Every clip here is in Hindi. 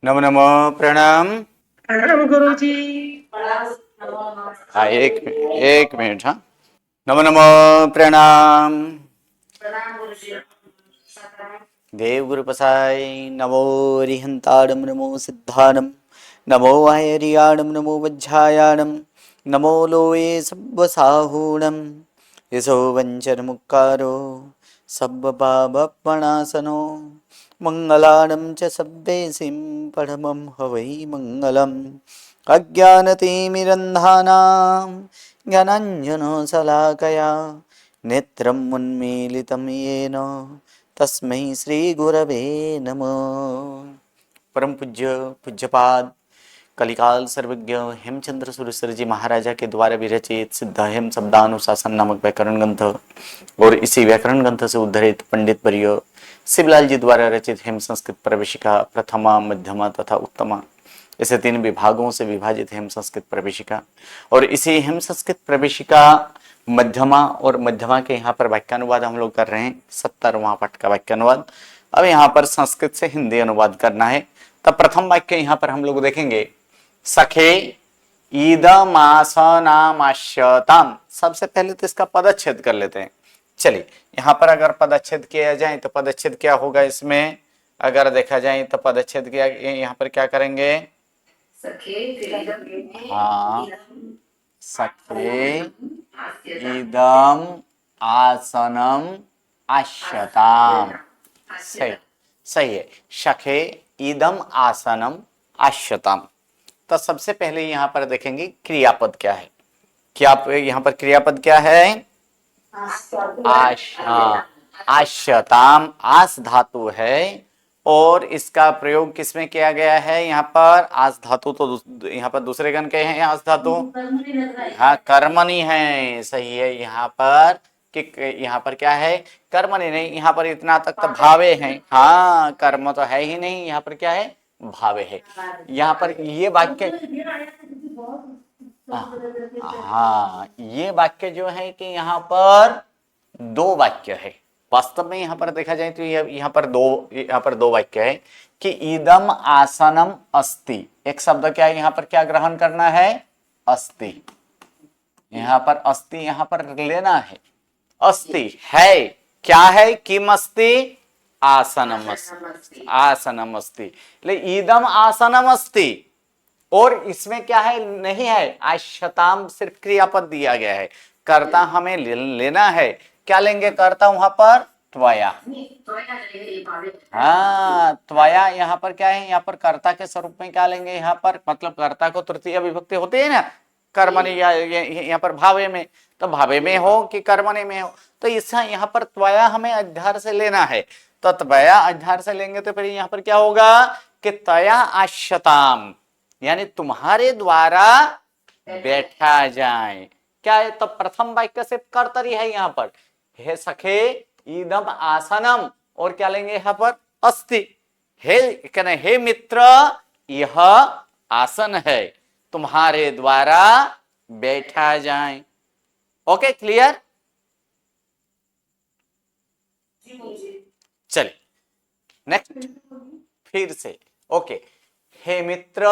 नमो नमो प्रणाम। प्रणाम गुरुजी। हाँ, एक मिनट। हाँ, नमो नमो प्रणाम। देव गुरु पसाय नमो रिहंताड़म नमो सिद्धानम नमो आयरियाणम नमो वज्झायाणम नमो लोये सब्बसाहूणम यशो वंचर मुक्कारो सब्बपापपणासनो मंगलानं च सब्बेसिं परमं हवै मंगलम् अज्ञानतिमिरन्धानां ज्ञानाञ्जनशलाकया नेत्रम् उन्मीलितं येन तस्मै श्री गुरवे नमः। परम पूज्य पूज्यपाद कलिकाल सर्वज्ञ हेमचंद्र सुरेश्वर जी महाराजा के द्वारा विरचित सिद्ध हेम शब्दानुशासन नामक व्याकरण ग्रंथ और इसी व्याकरण ग्रंथ से उद्धरित पंडित वर्य शिवलाल जी द्वारा रचित हेम संस्कृत प्रवेशिका प्रथमा मध्यमा तथा उत्तमा, इसे 3 विभागों से विभाजित हेम संस्कृत प्रवेशिका और इसी हेम संस्कृत प्रवेशिका मध्यमा और मध्यमा के यहाँ पर वाक्यानुवाद हम लोग कर रहे हैं। 70वां पाठ का वाक्यानुवाद अब यहाँ पर संस्कृत से हिंदी अनुवाद करना है। तब प्रथम वाक्य यहाँ पर हम लोग देखेंगे, सखे ईदमासनामाश्यताम। सबसे पहले तो इसका पदच्छेद कर लेते हैं। चलिए, यहाँ पर अगर पदच्छेद किया जाए तो पदच्छेद क्या होगा, इसमें अगर देखा जाए तो पदच्छेद किया यहाँ पर क्या करेंगे, हाँ, सखे इदम आसनम आश्यताम। सही सही है, सखे इदम आसनम आश्यताम। तो सबसे पहले यहाँ पर देखेंगे क्रियापद क्या है। क्या यहाँ पर क्रियापद क्या है, आश्यताम। आस धातु है और इसका प्रयोग किसमें किया गया है, यहाँ पर आस धातु तो यहाँ पर दूसरे गण के हैं आस धातु, हाँ कर्मणि है। सही है, यहाँ पर कि यहाँ पर क्या है, कर्मणि नहीं, यहाँ पर इतना तक तो भावे है। हाँ, कर्म तो है ही नहीं, यहाँ पर क्या है, भावे है। यहाँ पर ये वाक्य, हाँ ये वाक्य जो है कि यहाँ पर 2 वाक्य है। वास्तव में यहाँ पर देखा जाए तो यहाँ पर दो वाक्य है कि इदम आसनम अस्ति। एक शब्द क्या है, यहाँ पर क्या ग्रहण करना है, अस्ति। यहाँ पर अस्ति यहाँ पर लेना है, अस्ति है, क्या है, किम अस्ति, आसनम अस्ति, आसनम अस्ति। इदम आसनम अस्ति और इसमें क्या है, नहीं है, आश्यताम सिर्फ क्रियापद दिया गया है। कर्ता हमें लेना है, क्या लेंगे कर्ता वहां पर, त्वया। हाँ, त्वया यहाँ पर क्या है, यहाँ पर कर्ता के स्वरूप में क्या लेंगे, यहाँ पर मतलब कर्ता को तृतीय विभक्ति होती है ना, कर्मणि या यहाँ पर भावे में, तो भावे में हो कि कर्मणि में हो, तो इस यहाँ पर त्वया हमें अध्यार से लेना है। तो त्वया अध्यार से लेंगे तो फिर यहाँ पर क्या होगा कि तया आश्यताम, यानी तुम्हारे द्वारा बैठा जाए। क्या है, तो प्रथम वाक्य से कर्तरी है यहाँ पर, हे सखे इदम आसनम, और क्या लेंगे यहाँ पर, अस्ति। हे मित्र यह आसन है, तुम्हारे द्वारा बैठा जाए। Okay, clear. चलिए नेक्स्ट फिर से। ओके, हे मित्र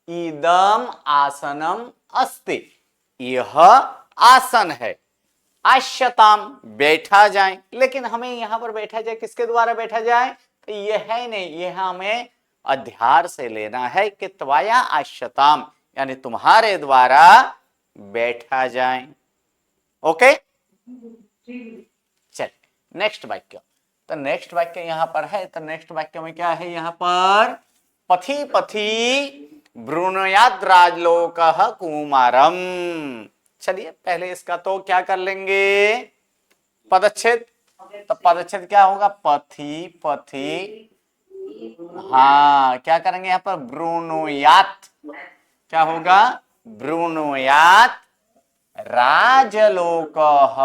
इदम आसनम अस्ति, यह आसन है, आश्यताम बैठा जाए। लेकिन हमें यहां पर बैठा जाए, किसके द्वारा बैठा जाए, तो यह है नहीं, यह हमें अध्यार से लेना है कि त्वया आश्यताम, यानी तुम्हारे द्वारा बैठा जाए। ओके, चल नेक्स्ट वाक्य। तो नेक्स्ट वाक्य यहां पर है, तो नेक्स्ट वाक्य में क्या है, यहां पर पथि पथि ब्रूणयाद राजलोकः कुमारम। चलिए पहले इसका तो क्या कर लेंगे, पदच्छेद। तो पदच्छेद क्या होगा, पथि पथि, हाँ क्या करेंगे यहाँ पर, ब्रूणुयात, क्या होगा, ब्रूणुयात राजलोकः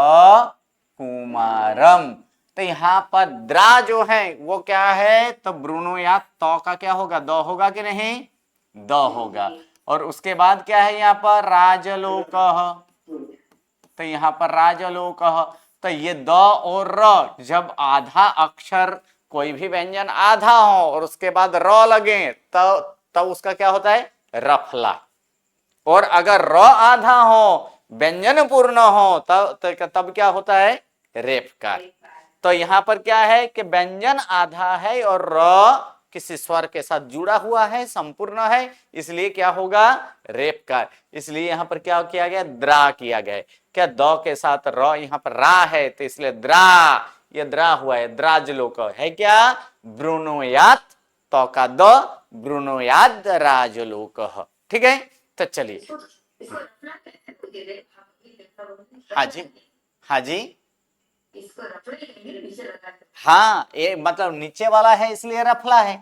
कुमारम। तो यहाँ पर द्रा जो है वो क्या है, तो ब्रूणुयात तो का क्या होगा, द होगा कि नहीं, द होगा। और उसके बाद क्या है यहाँ पर, राजलोकः, तो यहाँ पर राजलोकः, तो ये द और र जब आधा अक्षर कोई भी व्यंजन आधा हो और उसके बाद र लगे तब उसका क्या होता है, रफला। और अगर र आधा हो, व्यंजन पूर्ण हो, तब क्या होता है, रेफकार। तो यहां पर क्या है कि व्यंजन आधा है और र किसी स्वर के साथ जुड़ा हुआ है, संपूर्ण है, इसलिए क्या होगा, रेफकार। इसलिए यहां पर क्या किया गया, द्रा किया गया। क्या द के साथ र यहां पर रा है, तो इसलिए द्रा, ये द्रा हुआ है, द्राजलोक है क्या, ब्रुनोयात, तो का द, ब्रुनोयाद राजलोक। ठीक है, तो चलिए। हाँ जी, हाँ जी, हाँ, ये मतलब नीचे वाला है इसलिए रफला है,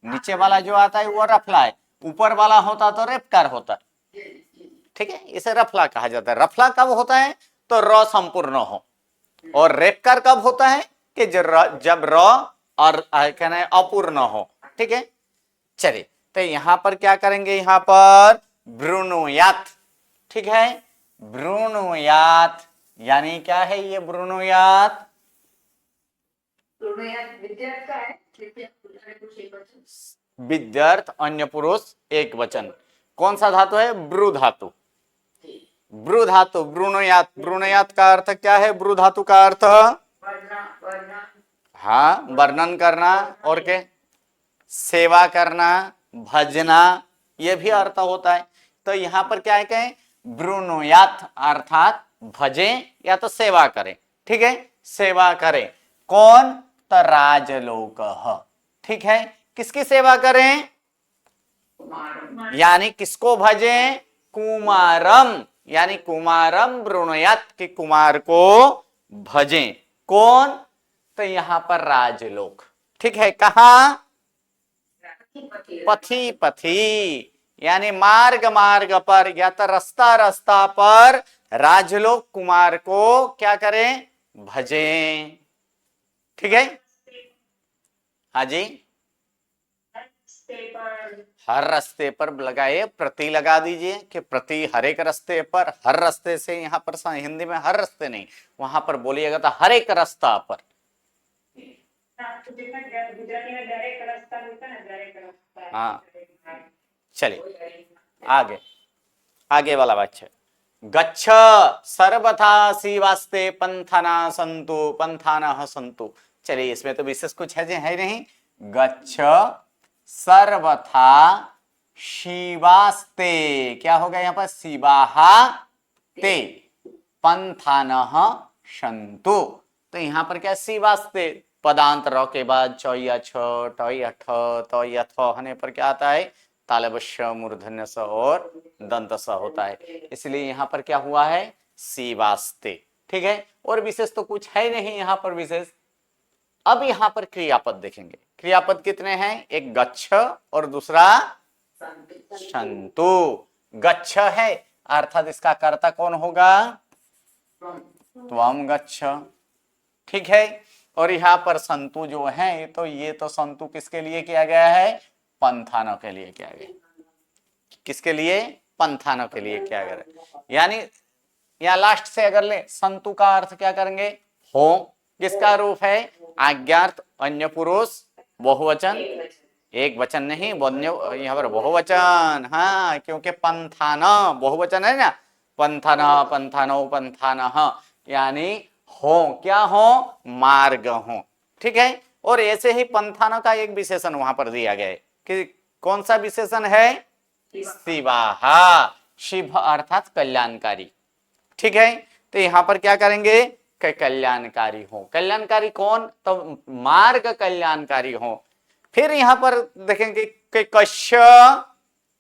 नीचे वाला जो आता है वो रफला है, ऊपर वाला होता तो रेफकार होता। ठीक है, इसे रफला कहा जाता है। रफला कब होता है, तो र संपूर्ण हो, और रेफकार कब होता है कि जब र और कहना है अपूर्ण हो। ठीक है, चलिए, तो यहां पर क्या करेंगे, यहां पर ब्रुनुयात। ठीक है, ब्रुनुयात यानी क्या है ये ब्रुनुयात, विद्यार्थ अन्य पुरुष एक वचन। कौन सा धातु है, ब्रु धातु, ब्रु धातु, ब्रुनुयात। ब्रुनुयात का अर्थ क्या है, ब्रु धातु का अर्थ, हाँ, वर्णन करना, और क्या, सेवा करना, भजना, ये भी अर्थ होता है। तो यहां पर क्या है, कहें ब्रुनुयात अर्थात भजे या तो सेवा करें। ठीक है, सेवा करें, कौन, तो राजलोक। ठीक है, किसकी सेवा करें, यानी किसको भजे, कुमारम, यानी कुमारम ब्रुनुयात के कुमार को भजे। कौन, तो यहां पर राजलोक। ठीक है, कहा, पथी पथी, यानी मार्ग मार्ग पर या तो रास्ता रास्ता पर राजलोक कुमार को क्या करें, भजें। ठीक है, हाँ जी, हर रास्ते पर लगाए, प्रति लगा दीजिए कि प्रति हर एक रास्ते पर, हर रास्ते से यहां पर हिंदी में हर रास्ते नहीं, वहां पर बोलिएगा तो हर एक रास्ता पर। हाँ, चलिए आगे, आगे वाला वाक्य, गच्छ सर्वथा शिवास्ते पंथाना संतु, पंथाना संतु। चलिए, इसमें तो विशेष कुछ है नहीं, गच्छ सर्वथा शिवास्ते, क्या होगा यहाँ पर, शिवाहा ते पंथानः संतु। तो यहाँ पर क्या, शिवास्ते, पदांत र के बाद चौया छ, टया ठ, तया थ होने पर क्या आता है, तालवश्य मूर्धन्य स और दंत स होता है, इसलिए यहाँ पर क्या हुआ है, शिवास्ते। ठीक है, और विशेष तो कुछ है नहीं यहाँ पर विशेष। अब यहाँ पर क्रियापद देखेंगे, क्रियापद कितने हैं, एक गच्छ और दूसरा संतु। गच्छ है अर्थात इसका कर्ता कौन होगा, त्वम गच्छ। ठीक है, और यहाँ पर संतु जो है, तो ये तो संतु किसके लिए किया गया है, पंथानों के लिए किया गया। किसके लिए, पंथानों के लिए किया गया। यानी यहाँ लास्ट से अगर ले, संतु का अर्थ क्या करेंगे, हो, किसका रूप है, आज्ञार्थ अन्य पुरुष बहुवचन, एक वचन नहीं, यहाँ पर बहुवचन। हाँ, क्योंकि पंथाना बहुवचन है ना, पंथाना, पंथानो, पंथाना, यानी हो, क्या हो, मार्ग हो। ठीक है, और ऐसे ही पंथाना का एक विशेषण वहां पर दिया गया है कि कौन सा विशेषण है, शिवाहा, शिव अर्थात कल्याणकारी। ठीक है, तो यहां पर क्या करेंगे, कल्याणकारी हो। कल्याणकारी कौन, तो मार्ग कल्याणकारी हो। फिर यहां पर देखेंगे कि कश्य,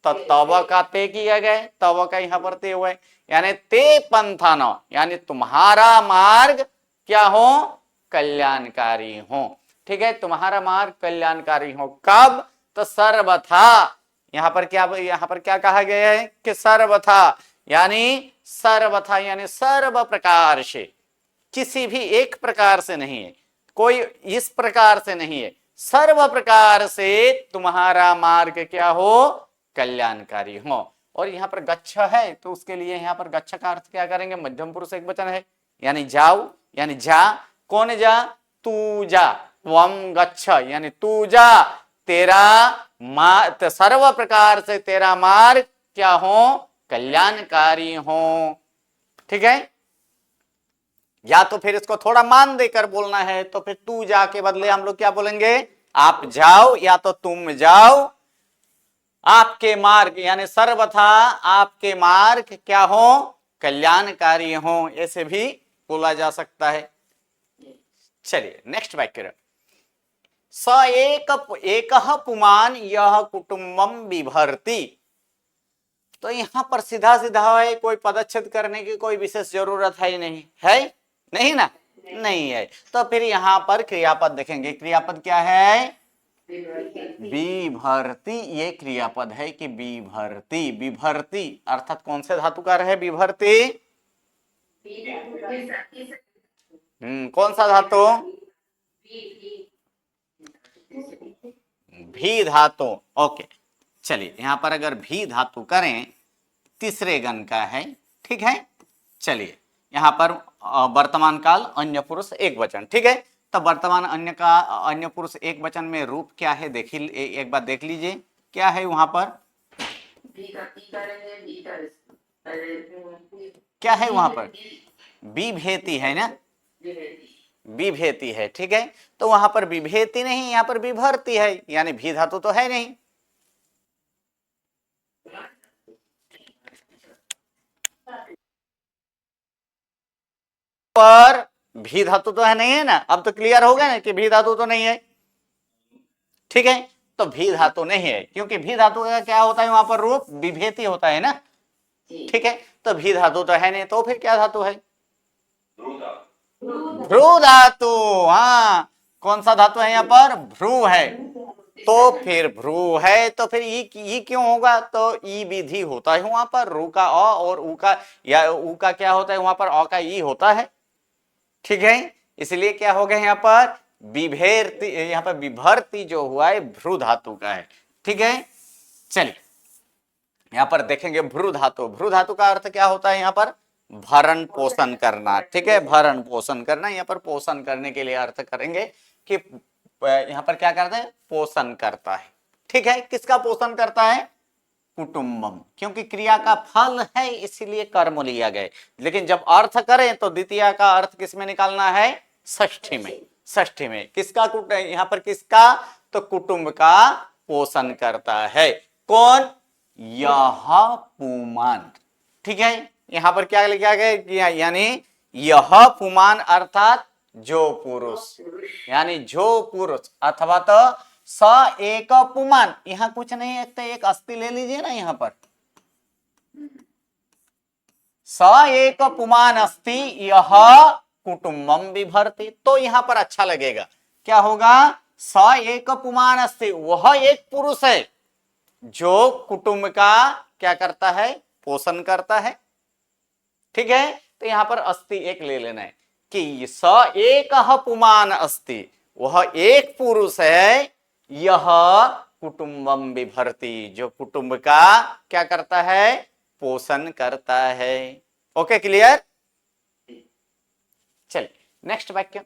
तो तव का ते किया गया, तव का यहां पर ते हुआ है, यानी ते पंथानो, यानी तुम्हारा मार्ग क्या हो, कल्याणकारी हो। ठीक है, तुम्हारा मार्ग कल्याणकारी हो, कब, तो सर्वथा, यहां पर क्या कहा गया है कि सर्वथा, यानी सर्वथा यानी सर्व प्रकार से, किसी भी एक प्रकार से नहीं है, कोई इस प्रकार से नहीं है, सर्व प्रकार से तुम्हारा मार्ग क्या हो, कल्याणकारी हो। और यहाँ पर गच्छ है, तो उसके लिए यहाँ पर गच्छ का अर्थ क्या करेंगे, मध्यम पुरुष एक वचन है, यानी जाओ, यानी जा, कौन जा, तू जा, त्वम गच्छ यानी तू जा, तेरा सर्व प्रकार से तेरा मार्ग क्या हो, कल्याणकारी हो। ठीक है, या तो फिर इसको थोड़ा मान देकर बोलना है तो फिर तू जा के बदले हम लोग क्या बोलेंगे, आप जाओ या तो तुम जाओ, आपके मार्ग यानी सर्वथा आपके मार्ग क्या हो, कल्याणकारी हो, ऐसे भी बोला जा सकता है। चलिए नेक्स्ट वाक्य, स एक पुमान यह कुटुंबम बिभर्ति। तो यहां पर सीधा सीधा है, कोई पदच्छेद करने की कोई विशेष जरूरत है नहीं, है नहीं ना, नहीं है। तो फिर यहां पर क्रियापद देखेंगे, क्रियापद क्या है, बिभर्ति। ये क्रियापद है कि बिभर्ति, बिभर्ति अर्थात कौन से धातु का है बिभर्ति, कौन सा धातु, भी धातु। ओके, चलिए यहां पर अगर भी धातु करें तीसरे गण का है, ठीक है। चलिए यहां पर वर्तमान काल अन्य पुरुष एक वचन, ठीक है। तो वर्तमान अन्य पुरुष एक वचन में रूप क्या है, देखिए एक बार देख लीजिए क्या है वहां पर, क्या है वहां पर, बिभेति है ना, विभेति है, ठीक है। तो वहां पर विभेति नहीं, यहां पर विभर्ति है, यानी भी धातु तो है नहीं। पर भी धातु तो है नहीं है ना, अब तो क्लियर हो गया ना कि भी धातु तो नहीं है, ठीक है। तो भी धातु नहीं है, क्योंकि भी धातु का क्या होता है वहां पर रूप विभेति होता है ना, ठीक है। तो भी धातु तो है नहीं, तो फिर क्या धातु है, भ्रू धातु। हाँ, कौन सा धातु है यहाँ पर, भ्रू है। तो फिर भ्रू है तो फिर ई क्यों होगा, तो ई विधि होता है वहां पर, रू का अ और ऊ का, या ऊ का क्या होता है वहां पर, अ का ई होता है, ठीक है। इसलिए क्या हो गया यहाँ पर विभेरति, यहाँ पर विभर्ति जो हुआ है भ्रू धातु का है, ठीक है। चलिए यहाँ पर देखेंगे भ्रू धातु, भ्रू धातु का अर्थ क्या होता है यहाँ पर, भरण पोषण करना, ठीक है, भरण पोषण करना। यहाँ पर पोषण करने के लिए अर्थ करेंगे कि यहाँ पर क्या करता है, पोषण करता है, ठीक है। किसका पोषण करता है, कुटुंबम, क्योंकि क्रिया का फल है इसीलिए कर्म लिया गया। लेकिन जब अर्थ करें तो द्वितीय का अर्थ किस में निकालना है, षष्ठी में, षष्ठी में। किसका यहाँ पर किसका, तो कुटुंब का पोषण करता है कौन, यह पुमान, ठीक है। यहां पर क्या लिखा गया, यानी यह पुमान अर्थात जो पुरुष, यानी जो पुरुष, अथवा तो स एक पुमान, यहां कुछ नहीं है तो एक अस्थि ले लीजिए ना, यहां पर स एक पुमान अस्ति यह कुटुंबम बिभर्ति, तो यहां पर अच्छा लगेगा, क्या होगा, स एक पुमान अस्ति, वह एक पुरुष है जो कुटुंब का क्या करता है, पोषण करता है, ठीक है। तो यहां पर अस्ति एक ले लेना है कि स एक पुमान अस्ति, वह एक पुरुष है, यह कुटुंबम बिभर्ति, जो कुटुंब का क्या करता है, पोषण करता है। Okay, clear. चलिए नेक्स्ट वाक्य,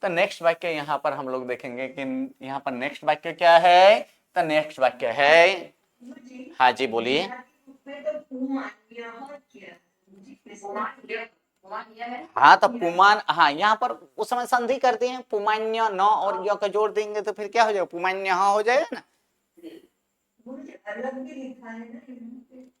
तो नेक्स्ट वाक्य यहां पर हम लोग देखेंगे कि यहां पर नेक्स्ट वाक्य क्या है, तो नेक्स्ट वाक्य है, हाँ जी बोलिए, हाँ तो पुमान, हाँ यहाँ पर उस समय संधि करते हैं, पुमान्य न और य का जोड़ देंगे तो फिर क्या हो जाएगा, पुमान्य हो जाएगा ना।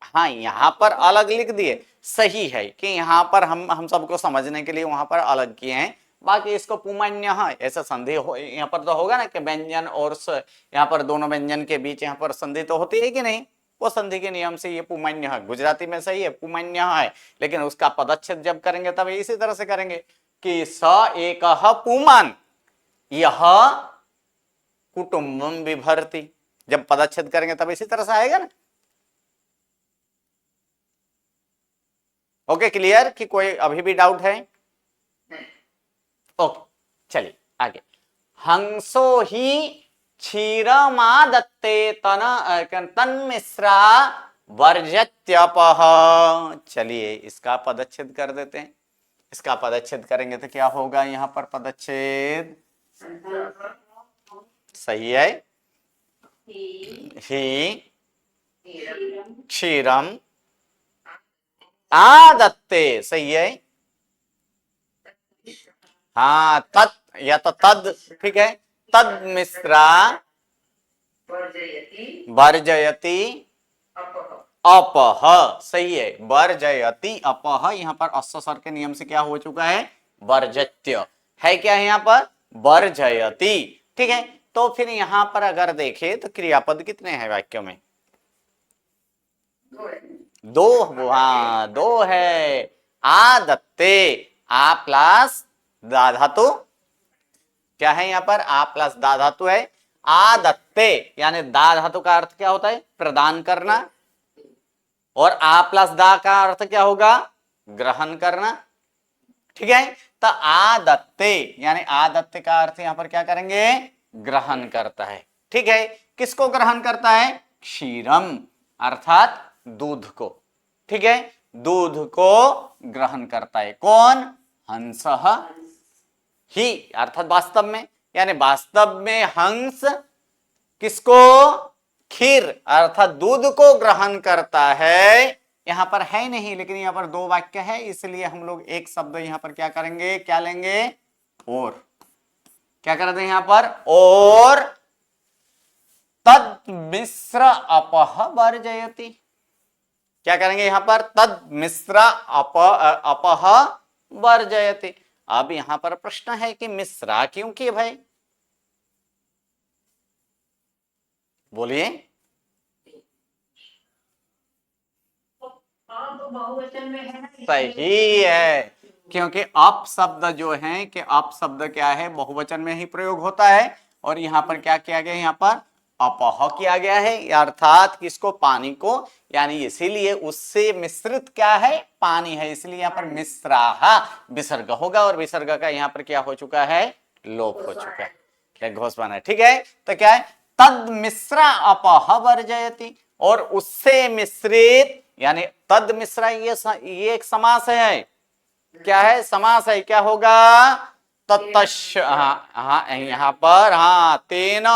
हाँ यहाँ पर अलग लिख दिए, सही है कि यहाँ पर हम सबको समझने के लिए वहां पर अलग किए हैं, बाकी इसको पुमान्य ऐसा संधि हो यहाँ पर तो होगा ना कि व्यंजन और यहाँ पर दोनों व्यंजन के बीच यहाँ पर संधि तो होती है कि नहीं, वो संधि के नियम से ये पुमान्य है, गुजराती में सही है पुमान्य है, लेकिन उसका पदच्छेद जब करेंगे तब इसी तरह से करेंगे कि स एक पुमान यह कुटुंबम बिभर्ति, जब पदच्छेद करेंगे तब इसी तरह से आएगा ना। ओके, क्लियर कि कोई अभी भी डाउट है, ओके चलिए आगे, हंसो ही क्षीरमादत्ते तन्मिश्रा वर्जत्यपः। चलिए इसका पदच्छेद कर देते हैं, इसका पदच्छेद करेंगे तो क्या होगा, यहाँ पर पदच्छेद सही है। ही क्षीरम आदत्ते, सही है। हाँ, तत् या तो तद, ठीक है। तद मिश्रा वर्जयति अपह, सही है। वर्जयति अपह, यहाँ पर अस्स स्वर के नियम से क्या हो चुका है, वर्जत्य है। क्या है यहाँ पर, वर्जयति, ठीक है। तो फिर यहाँ पर अगर देखें तो क्रियापद कितने हैं वाक्य में, दो। हाँ, दो है। आदत्ते, आ प्लस दा धातु, क्या है यहाँ पर, आ प्लस दा धातु है। आदत्ते यानी दा धातु का अर्थ क्या होता है, प्रदान करना, और आ प्लस दा का अर्थ क्या होगा, ग्रहण करना, ठीक है। तो आदत्ते यानी आदत्ते का अर्थ यहां पर क्या करेंगे, ग्रहण करता है, ठीक है। किसको ग्रहण करता है, क्षीरम अर्थात दूध को, ठीक है। दूध को ग्रहण करता है कौन, हंस ही, अर्थात वास्तव में, यानी वास्तव में हंस किसको, खीर अर्थात दूध को ग्रहण करता है। यहां पर है नहीं, लेकिन यहां पर दो वाक्य है, इसलिए हम लोग एक शब्द यहां पर क्या करेंगे, क्या लेंगे, और क्या करते हैं यहां पर, और तद मिश्र अपह वर्जयति, क्या करेंगे यहां पर, तद मिश्र अपह वर्जयति। अब यहां पर प्रश्न है कि मिश्रा क्यों किए भाई, बोलिए। तो बहुवचन में है ना, सही है, क्योंकि अप शब्द जो है कि अप शब्द क्या है, बहुवचन में ही प्रयोग होता है, और यहाँ पर क्या किया गया, यहाँ पर अपह किया गया है, अर्थात किसको, पानी को, यानी इसीलिए उससे मिश्रित क्या है, पानी है, इसलिए यहाँ पर मिश्राहा विसर्ग होगा, और विसर्ग का यहाँ पर क्या हो चुका है, लोप हो चुका है, क्या घोष बना है, ठीक है। तो क्या है, तद मिश्रा अपह वर्जयति, और उससे मिश्रित, यानी तद मिश्रा, ये एक समास है, क्या है, समास है, क्या होगा, तत्तश, हाँ यहाँ पर, हाँ, तेन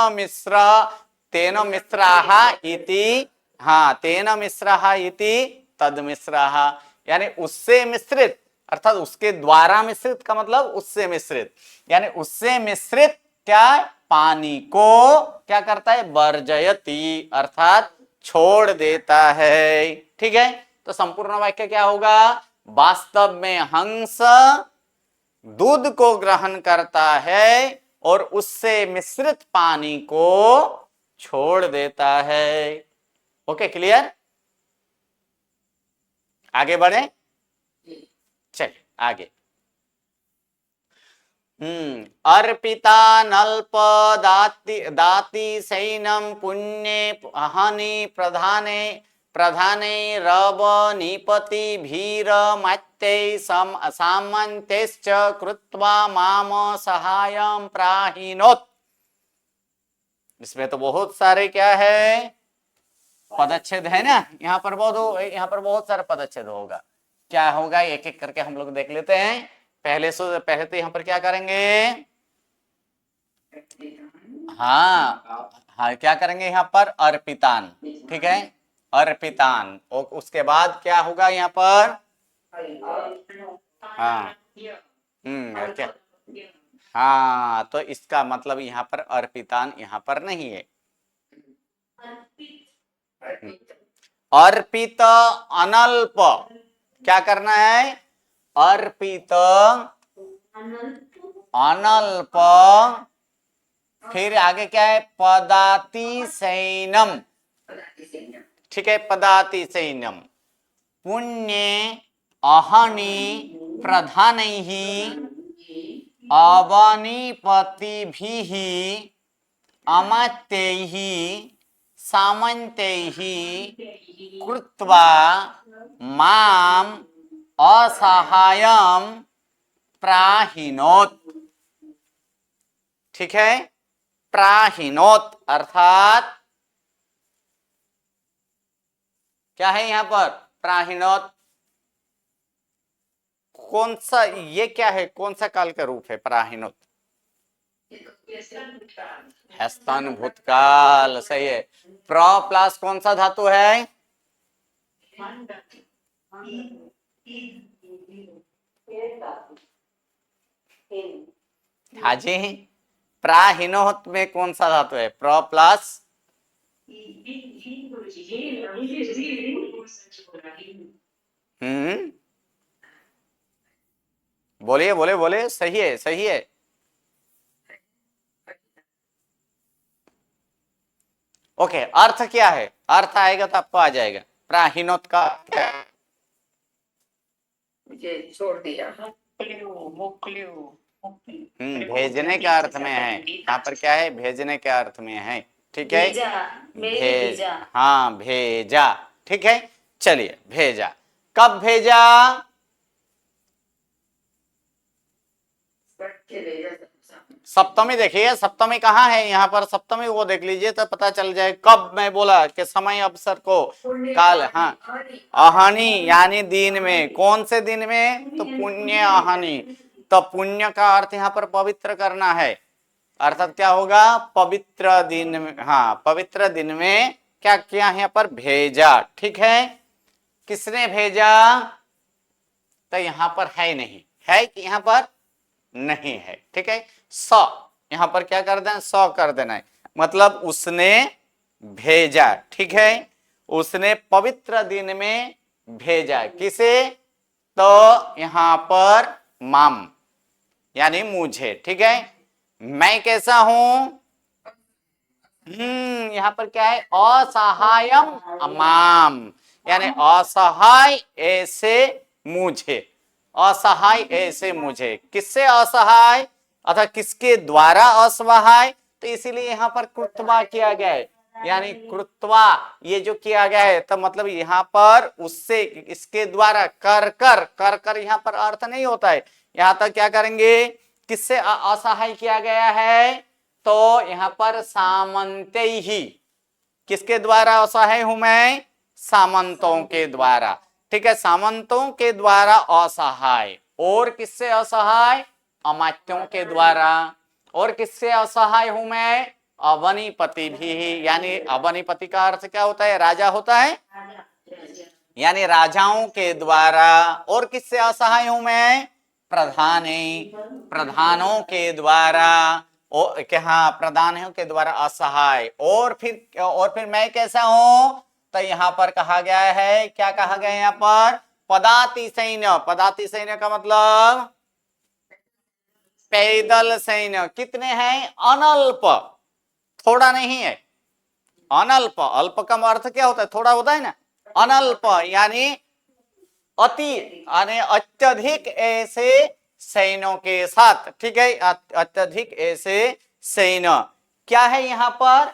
मिश्राहा इति, हाँ, तेन मिश्राहा इति तद मिश्राहा, यानी उससे मिश्रित, अर्थात उसके द्वारा मिश्रित का मतलब उससे मिश्रित, यानी उससे मिश्रित क्या, पानी को क्या करता है, वर्जयति अर्थात छोड़ देता है, ठीक है। तो संपूर्ण वाक्य क्या होगा, वास्तव में हंस दूध को ग्रहण करता है और उससे मिश्रित पानी को छोड़ देता है। ओके, क्लियर, आगे बढ़े, चलिए आगे। अर्पिता नल्प दाति दाति सैनम पुण्ये हनि प्रधाने प्रधाने रव निपति भीर मत्यै सामन्तेश्च कृत्वा माम सहायं प्राहिनोत्। इसमें तो बहुत सारे क्या है, पदच्छेद है ना, यहाँ पर बहुत सारे पदच्छेद होगा। क्या होगा, एक एक करके हम लोग देख लेते हैं। पहले तो यहाँ पर क्या करेंगे, हाँ हाँ, क्या करेंगे यहाँ पर, अर्पितान, ठीक है, अर्पितान, और उसके बाद क्या होगा यहाँ पर, हाँ, क्या, हाँ, तो इसका मतलब यहाँ पर अर्पितान यहाँ पर नहीं है, अर्पित अनल्प, क्या करना है, अर्पित अनल्प, फिर आगे क्या है, पदाति सैनम, ठीक है, पदाति सैनम, पुण्य अहनि प्रधानैः अवनिपतिभिः अमात्यैः सामन्तैः कृत्वा माम असहायं प्राहिनोत्, ठीक है। प्राहिनोत् अर्थात क्या है यहां पर, प्राहिनोत् कौन सा, ये क्या है, कौन सा काल का रूप है प्राहिनोत्, स्तन भूतकाल, सही है। प्र प्लस कौन सा धातु है? हाँ जी, प्राहीनोत में कौन सा धातु है? प्र प्लस बोलिए बोले बोले, सही है सही है। ओके, अर्थ क्या है? अर्थ आएगा तो आपको आ जाएगा। प्राहीनोत का क्या है? मुझे छोड़ दिया। भेजने का अर्थ में है। यहाँ पर क्या है? भेजने के अर्थ में है। ठीक है, भेज, हाँ भेजा। ठीक है, चलिए भेजा। कब भेजा? सप्तमी देखिए, सप्तमी कहाँ है? यहाँ पर सप्तमी वो देख लीजिए तो पता चल जाए। कब मैं बोला कि समय अवसर को काल, हाँ अहानी यानी दिन में। कौन से दिन में? तो पुण्य अहानी। तो पुण्य का अर्थ यहाँ पर पवित्र करना है, अर्थात क्या होगा? पवित्र दिन में, हाँ पवित्र दिन में क्या किया है? यहाँ पर भेजा। ठीक है, किसने भेजा? तो यहाँ पर है नहीं, है कि यहाँ पर नहीं है। ठीक है, स यहां पर क्या कर देना? स कर देना है, मतलब उसने भेजा। ठीक है, उसने पवित्र दिन में भेजा। किसे? तो यहां पर माम यानी मुझे। ठीक है, मैं कैसा हूं? यहां पर क्या है? असहायम अमाम, यानी असहाय ऐसे मुझे। असहाय ऐसे मुझे, किससे असहाय अथवा किसके द्वारा असहाय? तो इसीलिए यहाँ पर कृत्वा किया गया है, यानी कृत्वा ये जो किया गया है तो मतलब यहाँ पर उससे, इसके द्वारा, कर यहाँ पर अर्थ नहीं होता है। यहाँ तक क्या करेंगे? किससे असहाय किया गया है? तो यहाँ पर सामंते ही, किसके द्वारा असहाय हूं मैं? सामंतों के द्वारा। ठीक है, सामंतों के द्वारा असहाय। और किससे असहाय? अमात्यों के द्वारा। और किससे असहाय हूं मैं? अवनीपति भी, यानी अवनीपति का अर्थ क्या होता है? राजा होता है, यानी राजाओं के द्वारा। और किससे असहाय हूं मैं? प्रधानों के द्वारा। क्या, हाँ प्रधानों के द्वारा असहाय। और फिर मैं कैसा हूं? तो यहाँ पर कहा गया है, क्या कहा गया है यहाँ पर? पदाति सैन्य। पदाति सैन्य का मतलब पैदल सैन्य। कितने हैं? अनल्प, थोड़ा नहीं है, अनल्प। अल्प का अर्थ क्या होता है? थोड़ा होता है ना। अनल्प यानी अति, यानी अत्यधिक ऐसे सैन्यों के साथ। ठीक है, अत्यधिक ऐसे सैन्य। क्या है यहाँ पर?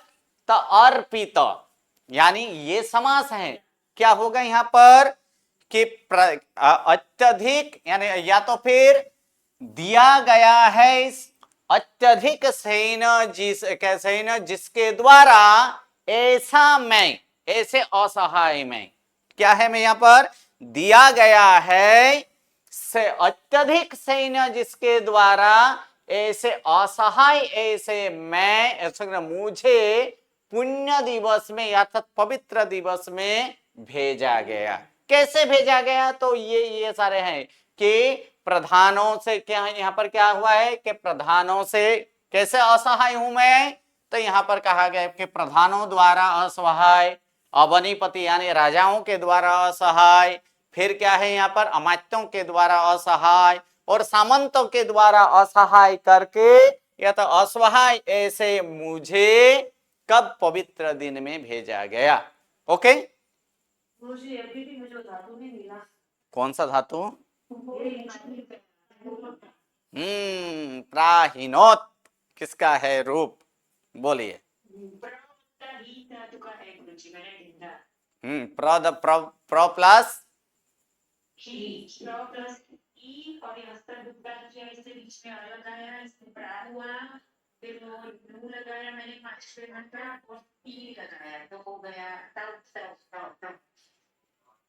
तो अर्पित, यानी ये समास है। क्या होगा यहाँ पर? कि अत्यधिक, यानी या तो फिर दिया गया है अत्यधिक सैन्य जिसके द्वारा ऐसा मैं, ऐसे असहाय मैं। क्या है? मैं यहाँ पर दिया गया है से अत्यधिक सैन्य जिसके द्वारा ऐसे असहाय ऐसे मैं, ऐसे मुझे पुण्य दिवस में या पवित्र दिवस में भेजा गया। कैसे भेजा गया? तो ये सारे हैं कि प्रधानों से, क्या है यहाँ पर क्या हुआ है कि प्रधानों से कैसे असहाय हूं मैं? तो यहाँ पर कहा गया कि प्रधानों द्वारा असहाय, अवनीपति यानी राजाओं के द्वारा असहाय, फिर क्या है यहाँ पर? अमात्यों के द्वारा असहाय, और सामंतों के द्वारा असहाय करके या तो असहाय ऐसे मुझे कब? पवित्र दिन में भेजा गया। ओके, अभी भी मुझे धातु नहीं मिला। कौन सा धातु? प्राहीनोत किसका है रूप? बोलिए। प्र प्लस और इससे बीच में अलग आया, इसमें प्रा हुआ, फिर वो नू लगाया मैंने पांचवें घंटा और पी लगाया तो हो गया तब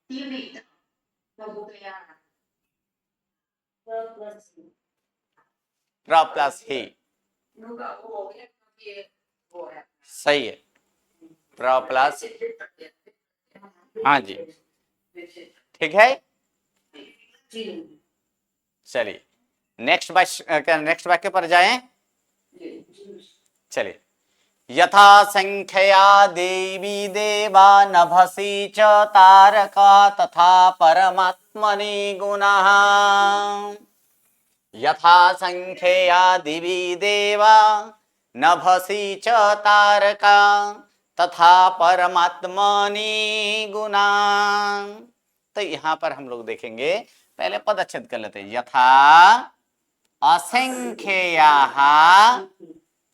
तीन नहीं तो हो गया प्र प्लस ही। होगा वो हो गया ये वो है सही है, प्र प्लस, हाँ जी, ठीक है। जी चलिए नेक्स्ट वाक्य पर जाएं। चलिए, यथा संख्यया देवी देवा नभसि च तारका तथा परमात्मनि गुणः। यथा संख्यया दिवि देवा नभसि च तारका तथा परमात्मनि गुणा। तो यहां पर हम लोग देखेंगे, पहले पदच्छेद कर लेते हैं। यथा असंख्ययाः,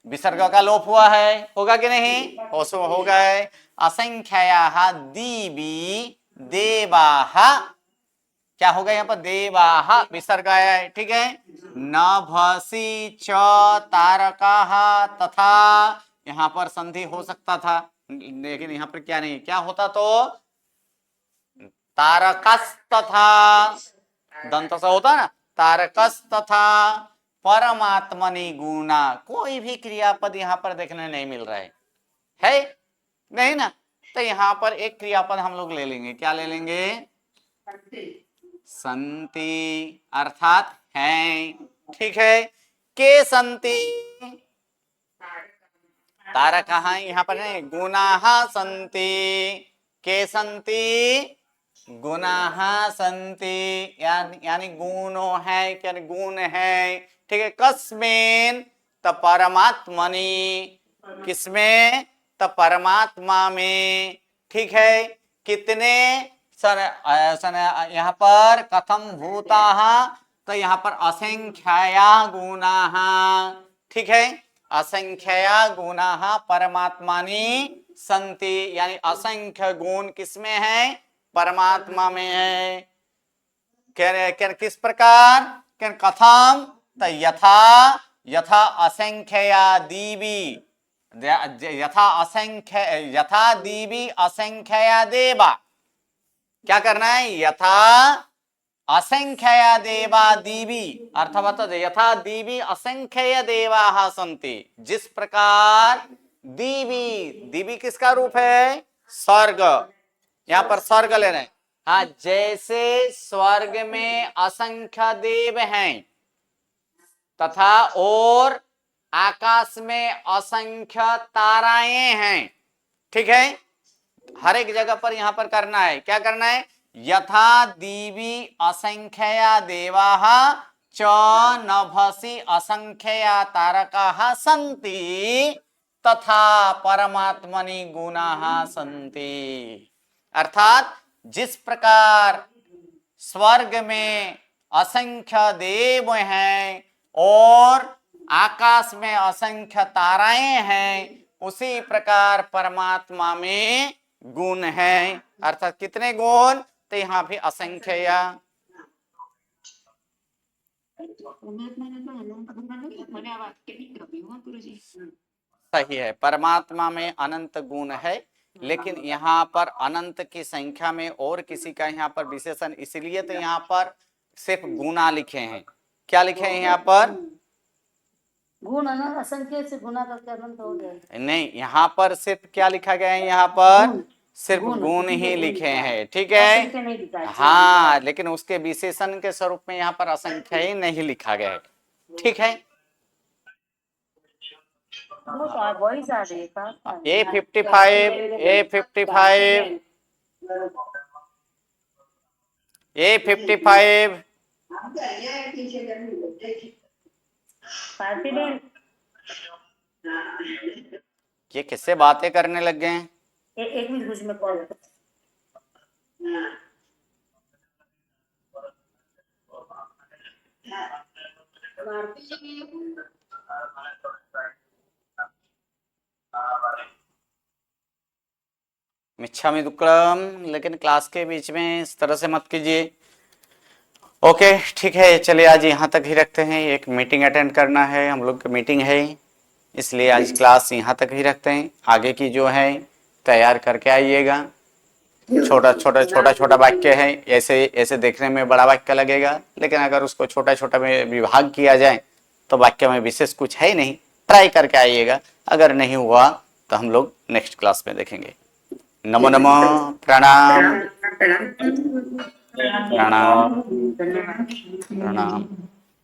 विसर्ग का लोप हुआ है, होगा कि नहीं? होगा है। असंख्ययाः दिवि देवाः, क्या होगा यहाँ पर? देवाः, विसर्ग आया है, ठीक है। नभसि च तारकाः, तथा, यहाँ पर संधि हो सकता था, लेकिन यहाँ पर क्या नहीं, क्या होता तो तारकस तथा, दंत सा होता ना, तारकस तथा परमात्मनि गुणा। कोई भी क्रियापद यहाँ पर देखने नहीं मिल रहा है नहीं ना? तो यहाँ पर एक क्रियापद हम लोग ले लेंगे, क्या ले लेंगे? संति, अर्थात हैं, ठीक है। के संति, तारकः यहाँ पर नहीं, गुणाः संति, के संति, गुणाः संति, यानी गुणों है, क्या गुण है, ठीक है। कस्मिन्, त परमात्मनि, किसमें? त परमात्मा में, ठीक है। कितने यहाँ पर कथम भूताः, तो यहाँ पर असंख्यया गुणाः, ठीक है। असंख्यया गुणाः परमात्मानि संति, यानी असंख्य गुण किसमें है? परमात्मा में है। किस प्रकार? कथम, तो यथा असंख्यया दीवी, यथा दीवी असंख्यया देवा, क्या करना है? यथा असंख्यया देवा दीवी, अर्थात यथा दीवी असंख्य देवाः सन्ति, जिस प्रकार दीवी किसका रूप है? स्वर्ग, यहाँ पर स्वर्ग ले रहे हैं, हाँ। जैसे स्वर्ग में असंख्य देव हैं तथा और आकाश में असंख्य ताराएं हैं, ठीक है। हर एक जगह पर यहाँ पर करना है, क्या करना है? यथा दीवी असंख्यया देवाः च नभसि असंख्यया तारकाः सन्ति तथा परमात्मनि गुणाः सन्ति। अर्थात जिस प्रकार स्वर्ग में असंख्य देव हैं और आकाश में असंख्य ताराएं हैं, उसी प्रकार परमात्मा में गुण है। अर्थात कितने गुण? तो यहाँ भी असंख्य, या सही है, परमात्मा में अनंत गुण है, लेकिन यहाँ पर अनंत की संख्या में और किसी का यहाँ पर विशेषण, इसलिए तो यहाँ पर सिर्फ गुना लिखे हैं। क्या लिखे हैं यहाँ पर? गुण असंख्य से गुना करके अनंत हो गया। नहीं, यहाँ पर सिर्फ क्या लिखा गया है? यहाँ पर सिर्फ गुण ही लिखे हैं, ठीक है। हाँ, लेकिन उसके विशेषण के स्वरूप में यहाँ पर असंख्य ही नहीं लिखा गया है, ठीक है। A55 ये किससे बातें करने लग गए हैं? एक मिनट कुछ में कॉल। मिच्छामि दुक्कडम, लेकिन क्लास के बीच में इस तरह से मत कीजिए। ओके, ठीक है, चलिए आज यहाँ तक ही रखते हैं। एक मीटिंग अटेंड करना है, हम लोग की मीटिंग है, इसलिए आज क्लास यहाँ तक ही रखते हैं। आगे की जो है तैयार करके आइएगा। छोटा वाक्य है, ऐसे देखने में बड़ा वाक्य लगेगा, लेकिन अगर उसको छोटा में विभाग किया जाए तो वाक्य में विशेष कुछ है ही नहीं, ट्राई करके आइएगा। अगर नहीं हुआ तो हम लोग नेक्स्ट क्लास में देखेंगे। नमो नमो, प्रणाम प्रणाम प्रणाम।